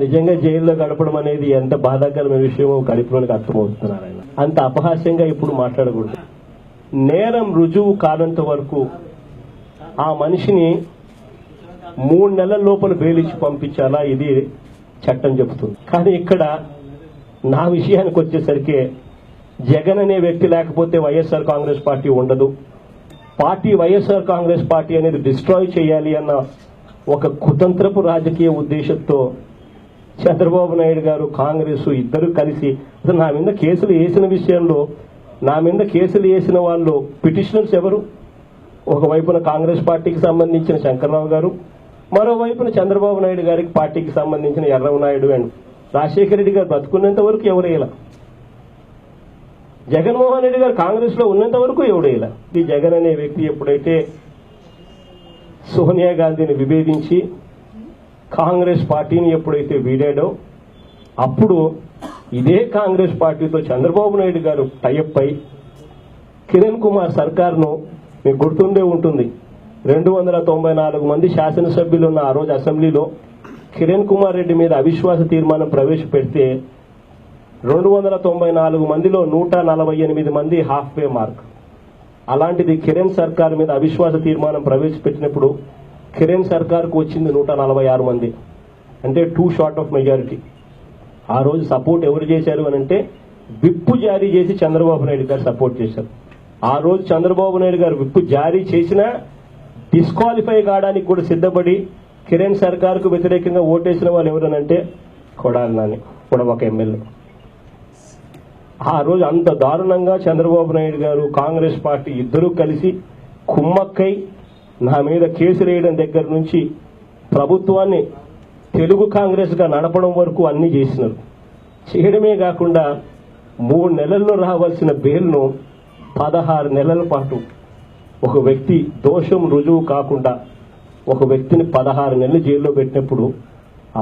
నిజంగా జైల్లో గడపడం అనేది ఎంత బాధాకరమైన విషయమో కడుపులోనికి అర్థమవుతున్నారు ఆయన. అంత అపహాస్యంగా ఇప్పుడు మాట్లాడకూడదు. నేరం రుజువు కానంత వరకు ఆ మనిషిని 3 నెలల లోపల బెయిలిచ్చి పంపించాలా ఇది చట్టం చెబుతుంది. కానీ ఇక్కడ నా విషయానికి వచ్చేసరికి జగన్ అనే వ్యక్తి లేకపోతే వైఎస్ఆర్ కాంగ్రెస్ పార్టీ ఉండదు, పార్టీ వైఎస్ఆర్ కాంగ్రెస్ పార్టీ అనేది డిస్ట్రాయ్ చేయాలి అన్న ఒక కుతంత్రపు రాజకీయ ఉద్దేశంతో చంద్రబాబు నాయుడు గారు కాంగ్రెస్ ఇద్దరు కలిసి నా మీద కేసులు వేసిన విషయంలో నా మీద కేసులు వేసిన వాళ్ళు పిటిషనర్స్ ఎవరు? ఒకవైపున కాంగ్రెస్ పార్టీకి సంబంధించిన శంకర్రావు గారు, మరోవైపున చంద్రబాబు నాయుడు గారికి పార్టీకి సంబంధించిన ఎర్రవనాయుడు అండ్ రాజశేఖర రెడ్డి గారు బతుకున్నంత వరకు ఎవరేలా, జగన్మోహన్ రెడ్డి గారు కాంగ్రెస్ లో ఉన్నంత వరకు ఎవడేలా. ఈ జగన్ అనే వ్యక్తి ఎప్పుడైతే సోనియా గాంధీని విభేదించి కాంగ్రెస్ పార్టీని ఎప్పుడైతే వీడాడో అప్పుడు ఇదే కాంగ్రెస్ పార్టీతో చంద్రబాబు నాయుడు గారు టైఅప్ అయి కిరణ్ కుమార్ సర్కార్ను మీకు గుర్తుండే ఉంటుంది, 294 మంది శాసనసభ్యులు ఉన్న ఆ రోజు అసెంబ్లీలో కిరణ్ కుమార్ రెడ్డి మీద అవిశ్వాస తీర్మానం ప్రవేశపెడితే 294 మందిలో 148 మంది హాఫ్ వే మార్క్. అలాంటిది కిరణ్ సర్కార్ మీద అవిశ్వాస తీర్మానం ప్రవేశపెట్టినప్పుడు కిరణ్ సర్కార్కు వచ్చింది 146 మంది, అంటే 2 షార్ట్ ఆఫ్ మెజారిటీ. ఆ రోజు సపోర్ట్ ఎవరు చేశారు అని అంటే విప్పు జారీ చేసి చంద్రబాబు నాయుడు గారు సపోర్ట్ చేశారు. ఆ రోజు చంద్రబాబు నాయుడు గారు విప్పు జారీ చేసినా డిస్క్వాలిఫై కావడానికి కూడా సిద్ధపడి కిరణ్ సర్కార్కు వ్యతిరేకంగా ఓటేసిన వాళ్ళు ఎవరనంటే కొడాలి నాని కూడా ఒక ఎమ్మెల్యే. ఆ రోజు అంత దారుణంగా చంద్రబాబు నాయుడు గారు కాంగ్రెస్ పార్టీ ఇద్దరూ కలిసి కుమ్మక్కై నా మీద కేసులు వేయడం దగ్గర నుంచి ప్రభుత్వాన్ని తెలుగు కాంగ్రెస్ గా నడపడం వరకు అన్ని చేసినారు. చేయడమే కాకుండా 3 నెలల్లో రావాల్సిన బెయిల్ను 16 నెలల పాటు ఒక వ్యక్తి దోషం రుజువు కాకుండా ఒక వ్యక్తిని 16 నెలలు జైల్లో పెట్టినప్పుడు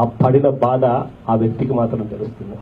ఆ పడిన బాధ ఆ వ్యక్తికి మాత్రం తెలుస్తుంది.